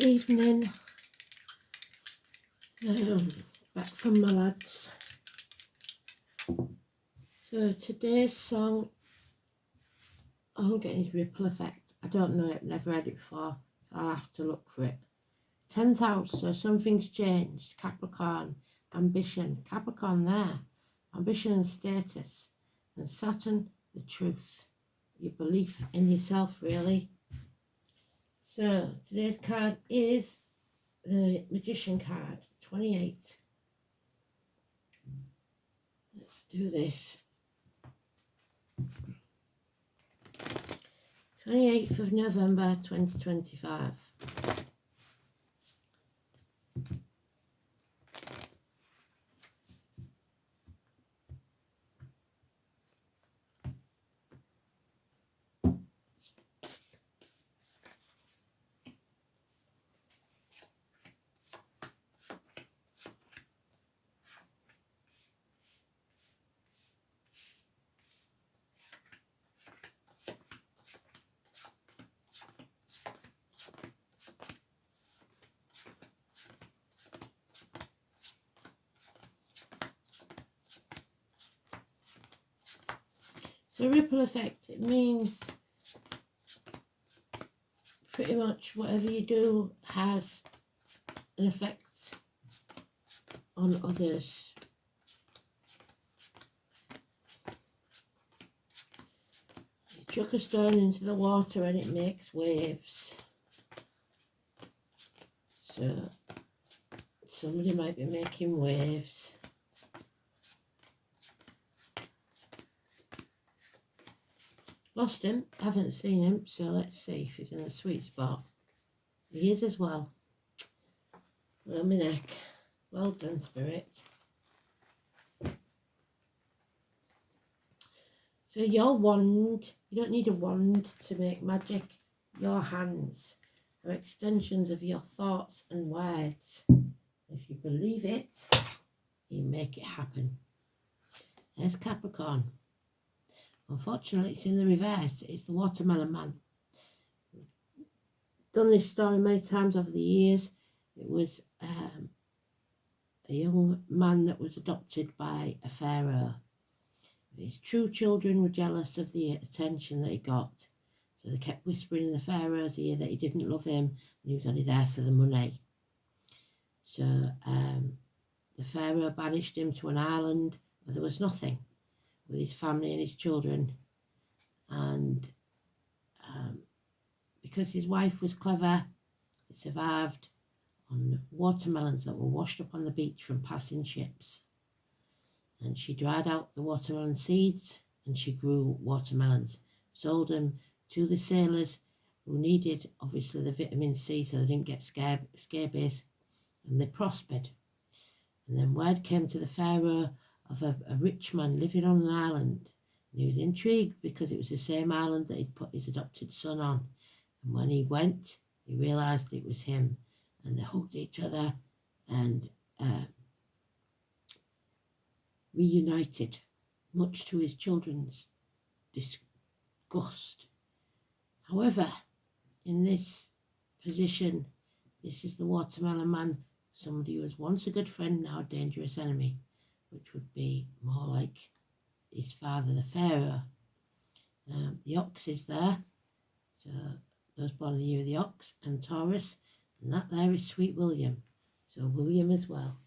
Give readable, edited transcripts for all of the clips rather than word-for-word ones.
evening. Back from my lads. So today's song, I'm getting his ripple effect. I don't know it, never heard it before, so I'll have to look for it. 10th house, so something's changed. Capricorn, ambition. Capricorn there, ambition and status. And Saturn, the truth. Your belief in yourself, really. So today's card is the Magician card, 28. Let's do this. 28th of November 2025. So ripple effect, it means pretty much whatever you do has an effect on others. You chuck a stone into the water and it makes waves. So somebody might be making waves. Lost him, haven't seen him, so let's see if he's in the sweet spot. He is as well. Well, my neck. Well done, Spirit. So your wand, you don't need a wand to make magic. Your hands are extensions of your thoughts and words. If you believe it, you make it happen. There's Capricorn. Unfortunately, it's in the reverse. It's the Watermelon Man. Done this story many times over the years. It was a young man that was adopted by a pharaoh. His true children were jealous of the attention that he got. So they kept whispering in the pharaoh's ear that he didn't love him and he was only there for the money. So the pharaoh banished him to an island where there was nothing, with his family and his children, and because his wife was clever, he survived on watermelons that were washed up on the beach from passing ships. And she dried out the watermelon seeds and she grew watermelons, sold them to the sailors who needed obviously the vitamin C so they didn't get scabies, and they prospered. And then word came to the pharaoh of a rich man living on an island, and he was intrigued because it was the same island that he'd put his adopted son on. And when he went, he realised it was him, and they hugged each other and reunited, much to his children's disgust. However, in this position, this is the Watermelon Man, somebody who was once a good friend, now a dangerous enemy, which would be more like his father, the pharaoh. The ox is there, so those born in the year of the ox and Taurus, and that there is Sweet William. So William as well.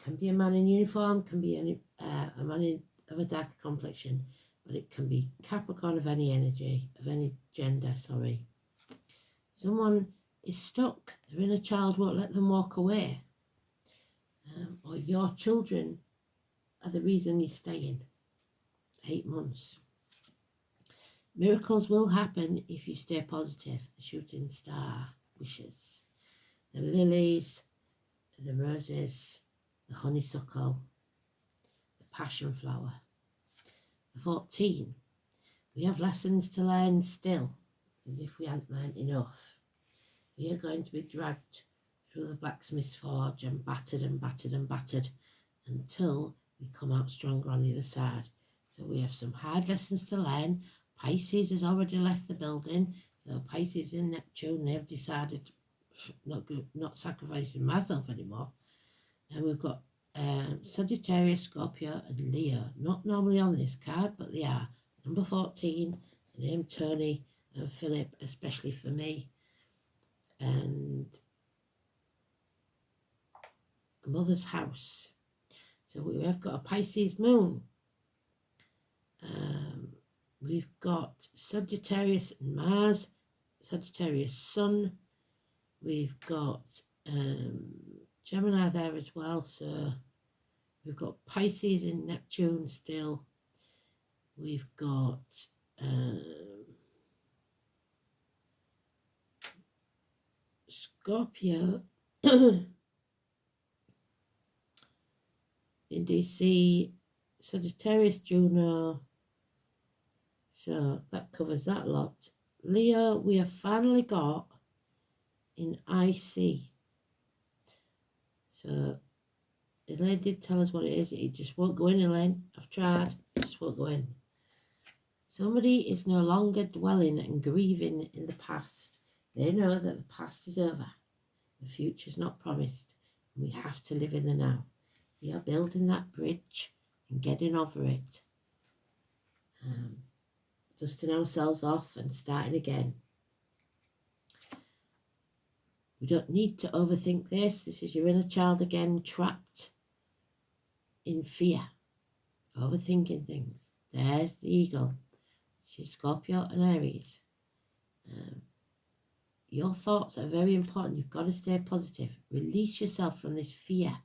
Can be a man in uniform, can be a man of a darker complexion, but it can be Capricorn of any energy, of any gender, sorry. Someone is stuck, their inner child won't let them walk away. Or your children are the reason you're staying. 8 months. Miracles will happen if you stay positive. The shooting star wishes. The lilies, the roses, the honeysuckle, the passion flower. The 14. We have lessons to learn still, as if we hadn't learned enough. We are going to be dragged through the blacksmith's forge and battered and battered and battered until we come out stronger on the other side. So we have some hard lessons to learn. Pisces has already left the building. So Pisces and Neptune, they've decided not sacrificing myself anymore. And we've got Sagittarius, Scorpio and Leo. Not normally on this card, but they are. Number 14, the name Tony and Philip, especially for me. And Mother's house. So we have got a Pisces moon. We've got Sagittarius and Mars, Sagittarius Sun. We've got Gemini there as well. So we've got Pisces in Neptune still. We've got Scorpio in DC, Sagittarius, Juno. So that covers that lot. Leo, we have finally got in IC. So Elaine did tell us what it is. It just won't go in, Elaine. I've tried. It just won't go in. Somebody is no longer dwelling and grieving in the past. They know that the past is over. The future's not promised. And we have to live in the now. We are building that bridge and getting over it. Dusting ourselves off and starting again. We don't need to overthink this. This is your inner child again, trapped in fear. Overthinking things. There's the eagle. She's Scorpio and Aries. Your thoughts are very important. You've got to stay positive. Release yourself from this fear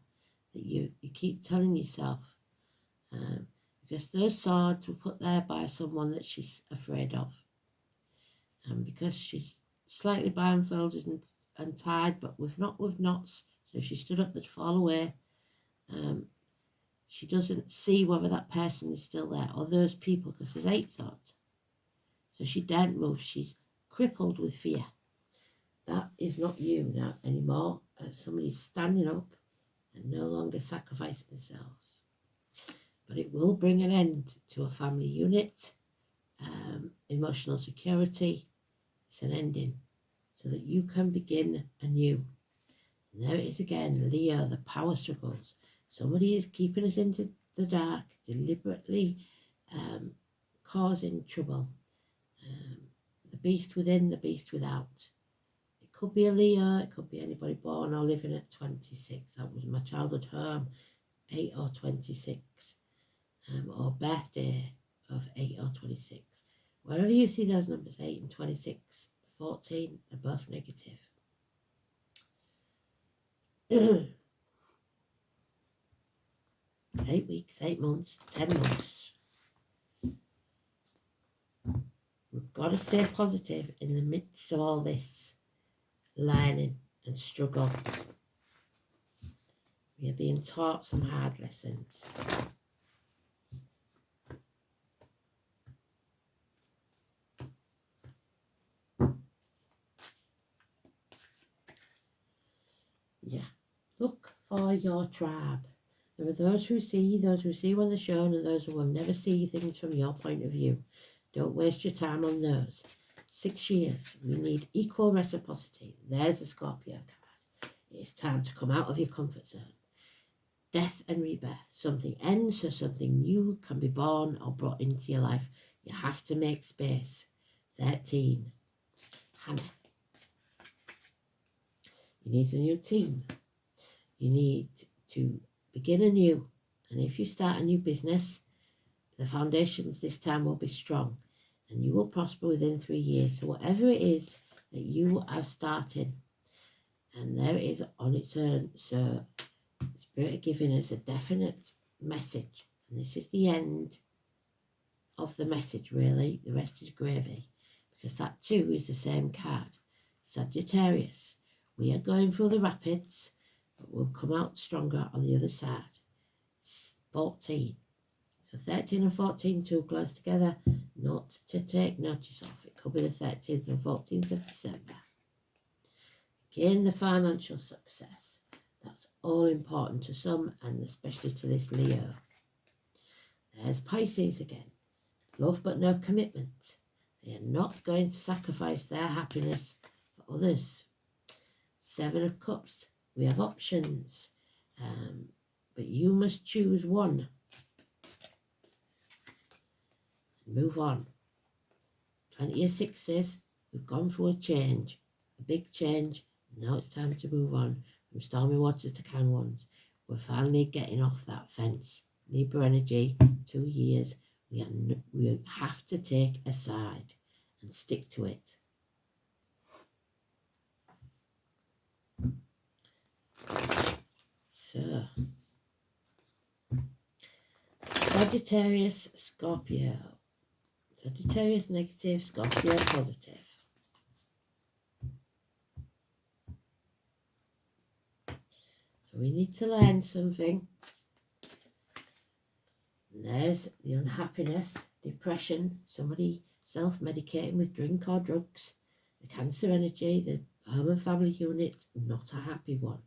that you keep telling yourself. Because those swords were put there by someone that she's afraid of. And because she's slightly blindfolded and tied, but not with knots, so if she stood up, they'd fall away. She doesn't see whether that person is still there, or those people, because there's 8 swords. So she daren't move. She's crippled with fear. That is not you now anymore. Somebody's standing up and no longer sacrificing themselves. But it will bring an end to a family unit, emotional security. It's an ending so that you can begin anew. And there it is again, Leo, the power struggles. Somebody is keeping us into the dark, deliberately causing trouble. The beast within, the beast without. It could be a Leo, it could be anybody born or living at 26. That was my childhood home, 8 or 26. Or birthday of 8 or 26. Wherever you see those numbers, 8 and 26, 14, are both negative. 8 weeks, 8 months, 10 months. We've got to stay positive in the midst of all this learning and struggle. We are being taught some hard lessons. Yeah, look for your tribe. There are those who see when they're shown, and those who will never see things from your point of view. Don't waste your time on those. 6 years, we need equal reciprocity. There's the Scorpio card. It's time to come out of your comfort zone. Death and rebirth. Something ends so something new can be born or brought into your life. You have to make space. 13. Hannah. You need a new team. You need to begin anew. And if you start a new business, the foundations this time will be strong. And you will prosper within 3 years. So whatever it is that you are starting, and there it is on its own. So Spirit are giving us a definite message. And this is the end of the message, really. The rest is gravy. Because that too is the same card. Sagittarius. We are going through the rapids, but we'll come out stronger on the other side. 14. So 13 and 14 too close together, not to take notice of. It could be the 13th and 14th of December. Again, the financial success. That's all important to some, and especially to this Leo. There's Pisces again. Love but no commitment. They are not going to sacrifice their happiness for others. Seven of Cups, we have options, but you must choose one. Move on. Plenty of sixes. We've gone through a change, a big change. Now it's time to move on from stormy waters to calm ones. We're finally getting off that fence. Libra energy, 2 years. We have to take a side and stick to it. So, Sagittarius, Scorpio. Sagittarius negative, Scorpio positive. So we need to learn something. And there's the unhappiness, depression, somebody self-medicating with drink or drugs, the Cancer energy, the home and family unit, not a happy one.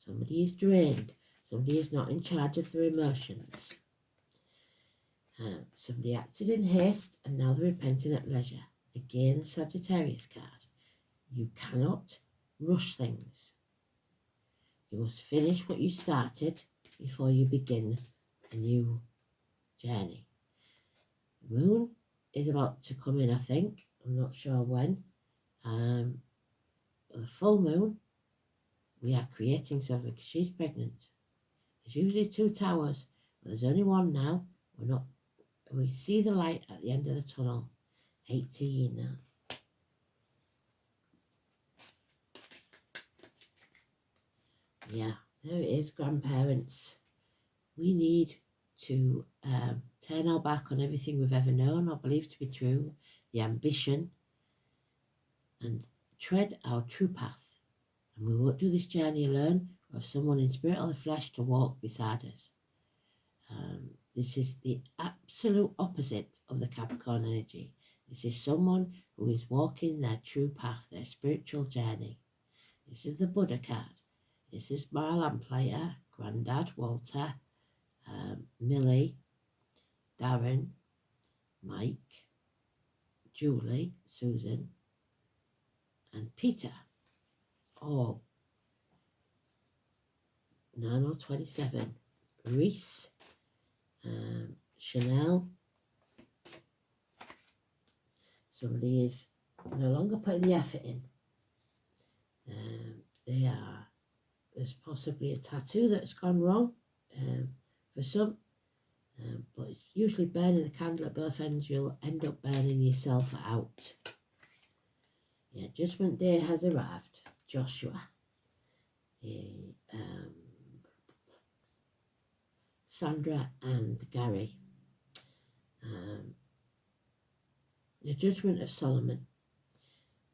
Somebody is drained. Somebody is not in charge of their emotions. Somebody acted in haste and now they're repenting at leisure. Again, the Sagittarius card. You cannot rush things. You must finish what you started before you begin a new journey. The moon is about to come in, I think. I'm not sure when. But the full moon, we are creating something because she's pregnant. There's usually 2 towers, but there's only one now. We see the light at the end of the tunnel. 18 now. Yeah, there it is, grandparents. We need to turn our back on everything we've ever known or believed to be true, the ambition, and tread our true path. And we won't do this journey alone. We have someone in spirit or the flesh to walk beside us. This is the absolute opposite of the Capricorn energy. This is someone who is walking their true path, their spiritual journey. This is the Buddha card. This is my lamplighter, Grandad, Walter, Millie, Darren, Mike, Julie, Susan, and Peter. All 9 or 27. Reese, Chanel. Somebody is no longer putting the effort in. There's possibly a tattoo that's gone wrong for some, but it's usually burning the candle at both ends. You'll end up burning yourself out. Yeah, Judgment Day has arrived. Joshua, Sandra and Gary. The Judgment of Solomon.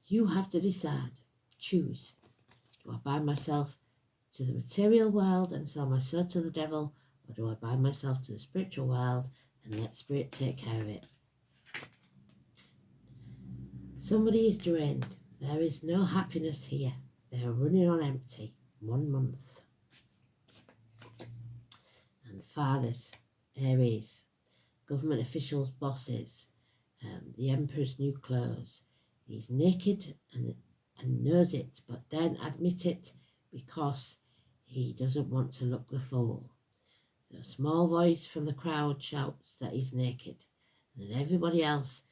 You have to decide, choose. Do I bind myself to the material world and sell my soul to the devil, or do I bind myself to the spiritual world and let spirit take care of it? Somebody is drained. There is no happiness here. They are running on empty. 1 month. And fathers, Aries, government officials, bosses, the emperor's new clothes. He's naked and knows it, but then admit it because he doesn't want to look the fool. So a small voice from the crowd shouts that he's naked, and then everybody else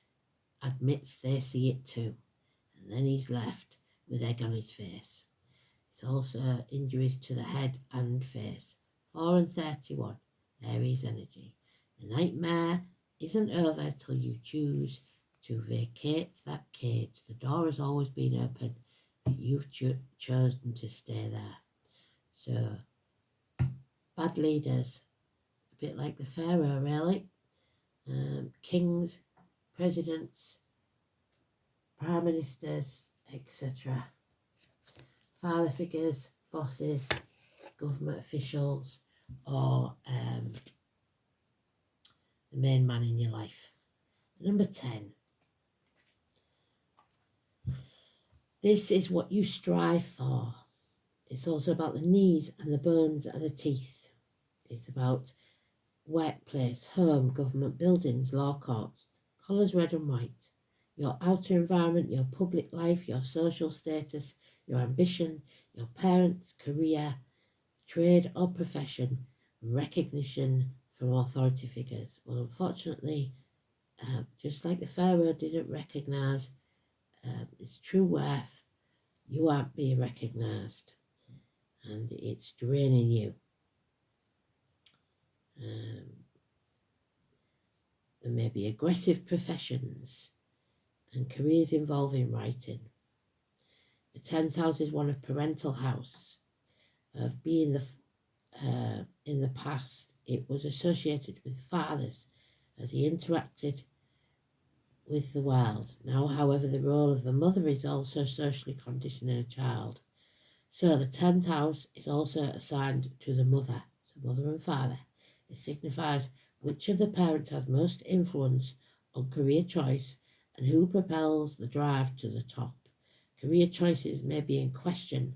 admits they see it too, and then he's left with egg on his face. It's also injuries to the head and face. 4 and 31, Aries energy. The nightmare isn't over till you choose to vacate that cage. The door has always been open, but you've chosen to stay there. So, bad leaders, a bit like the Pharaoh, really. Kings, presidents, prime ministers, etc. Father figures, bosses, government officials, or the main man in your life. Number 10. This is what you strive for. It's also about the knees and the bones and the teeth. It's about workplace, home, government buildings, law courts, colours red and white. your outer environment, your public life, your social status, your ambition, your parents, career, trade or profession, recognition from authority figures. Well, unfortunately, just like the Pharaoh didn't recognise its true worth, you aren't being recognised, and it's draining you. There may be aggressive professions and careers involving writing. The 10th house is one of parental house, of being in the past. It was associated with fathers as he interacted with the world. Now, however, the role of the mother is also socially conditioning a child. So the 10th house is also assigned to the mother, so mother and father. It signifies which of the parents has most influence on career choice and who propels the drive to the top. Career choices may be in question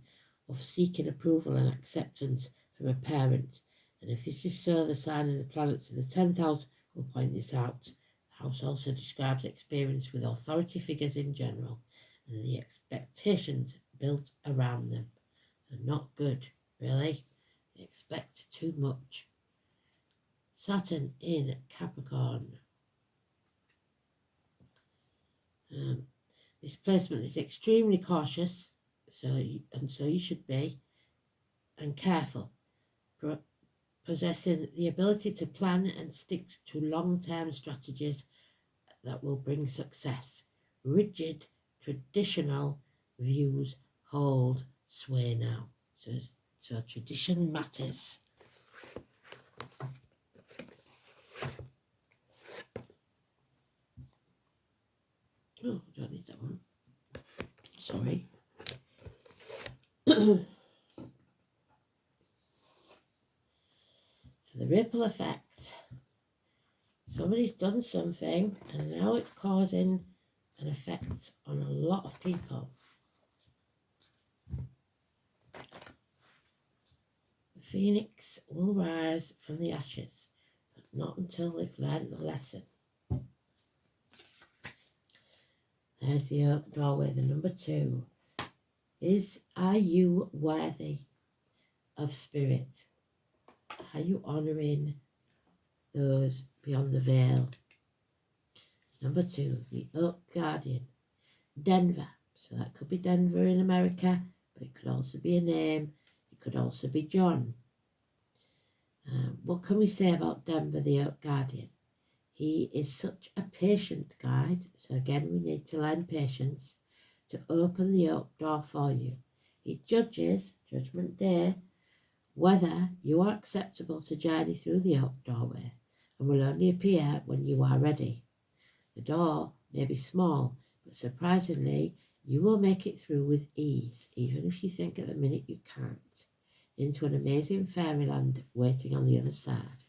of seeking approval and acceptance from a parent, and if this is so, the sign and the planets in the 10th house will point this out. The house also describes experience with authority figures in general and the expectations built around them. So not good, really. Expect too much. Saturn in Capricorn. This placement is extremely cautious, so you should be, and careful, possessing the ability to plan and stick to long-term strategies that will bring success. Rigid, traditional views hold sway now. So tradition matters. Oh, I don't need that one. Sorry. So the ripple effect. Somebody's done something and now it's causing an effect on a lot of people. The phoenix will rise from the ashes, but not until they've learned the lesson. There's the oak doorway, the number 2. Are you worthy of spirit? Are you honouring those beyond the veil? Number 2, the oak guardian, Denver. So that could be Denver in America, but it could also be a name. It could also be John. What can we say about Denver, the oak guardian? He is such a patient guide. So again, we need to learn patience to open the oak door for you. He judges, Judgment Day, whether you are acceptable to journey through the oak doorway, and will only appear when you are ready. The door may be small, but surprisingly, you will make it through with ease, even if you think at the minute you can't, into an amazing fairyland waiting on the other side.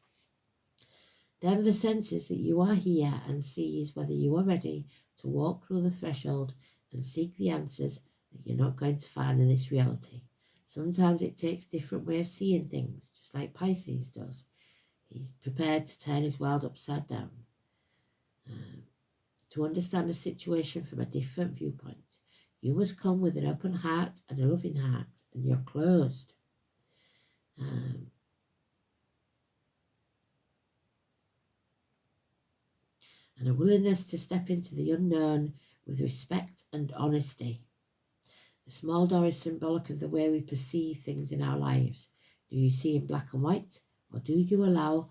Denver senses that you are here and sees whether you are ready to walk through the threshold and seek the answers that you're not going to find in this reality. Sometimes it takes different way of seeing things, just like Pisces does. He's prepared to turn his world upside down. To understand a situation from a different viewpoint, you must come with an open heart and a loving heart, and you're closed. And a willingness to step into the unknown with respect and honesty. The small door is symbolic of the way we perceive things in our lives. Do you see in black and white, or do you allow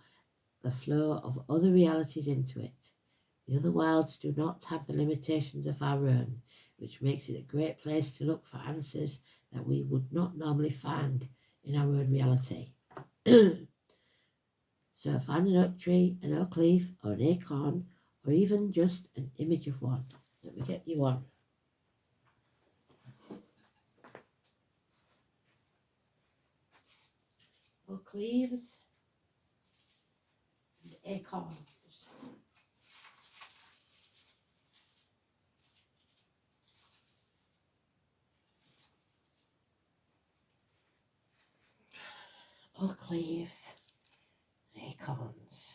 the flow of other realities into it? The other worlds do not have the limitations of our own, which makes it a great place to look for answers that we would not normally find in our own reality. So find an oak tree, an oak leaf, or an acorn, or even just an image of one. Let me get you one. Oak leaves and acorns. Oak leaves and acorns.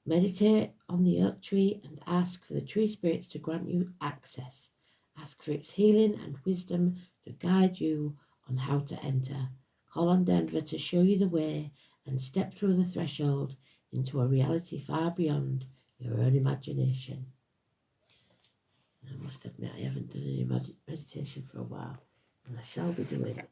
Meditate on the oak tree and ask for the tree spirits to grant you access. Ask for its healing and wisdom to guide you on how to enter. Call on Denver to show you the way and step through the threshold into a reality far beyond your own imagination. I must admit I haven't done any meditation for a while, and I shall be doing it.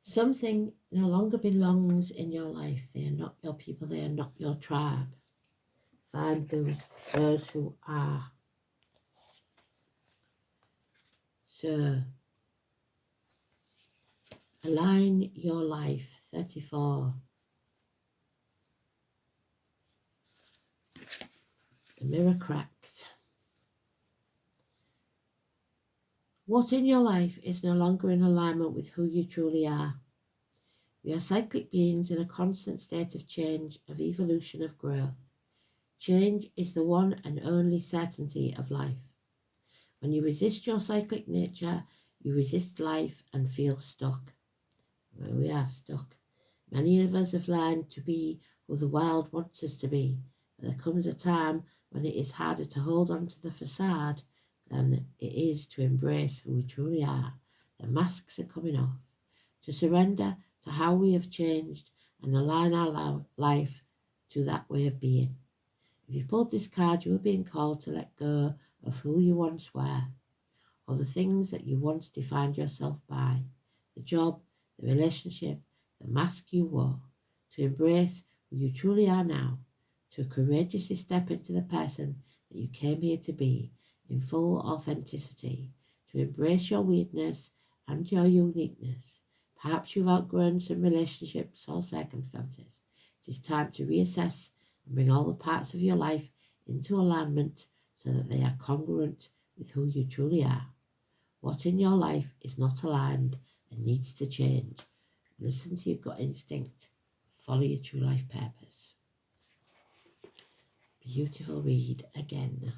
Something no longer belongs in your life. They are not your people. They are not your tribe. Find those who are. So, align your life. 34. The mirror cracked. What in your life is no longer in alignment with who you truly are? We are cyclic beings in a constant state of change, of evolution, of growth. Change is the one and only certainty of life. When you resist your cyclic nature, you resist life and feel stuck. Well, we are stuck. Many of us have learned to be who the world wants us to be, but there comes a time when it is harder to hold on to the facade than it is to embrace who we truly are. The masks are coming off. To surrender to how we have changed and align our life to that way of being. If you pulled this card, you are being called to let go of who you once were, or the things that you once defined yourself by, the job, the relationship, the mask you wore, to embrace who you truly are now, to courageously step into the person that you came here to be in full authenticity, to embrace your weirdness and your uniqueness. Perhaps you've outgrown some relationships or circumstances. It is time to reassess and bring all the parts of your life into alignment so that they are congruent with who you truly are. What in your life is not aligned and needs to change? Listen to your gut instinct. Follow your true life purpose. Beautiful read again.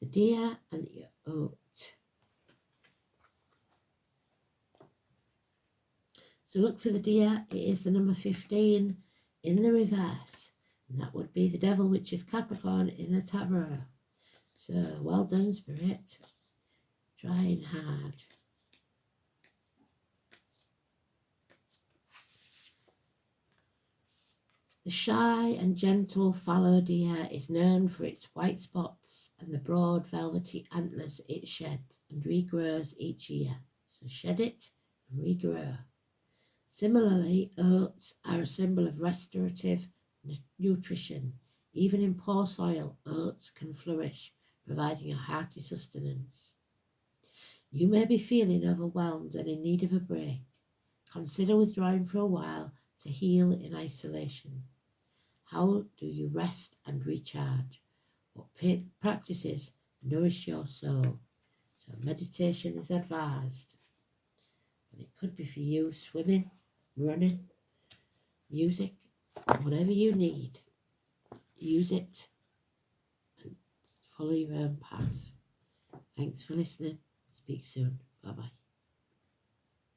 The deer and the oat. So look for the deer. It is the number 15 in the reverse. And that would be the devil, which is Capricorn in the tarot. So well done, Spirit. Trying hard. The shy and gentle fallow deer is known for its white spots and the broad velvety antlers it sheds and regrows each year. So shed it and regrow. Similarly, oats are a symbol of restorative nutrition. Even in poor soil, oats can flourish, providing a hearty sustenance. You may be feeling overwhelmed and in need of a break. Consider withdrawing for a while to heal in isolation. How do you rest and recharge? What practices nourish your soul? So meditation is advised. And it could be for you swimming, running, music, whatever you need. Use it and follow your own path. Thanks for listening. Speak soon. Bye-bye.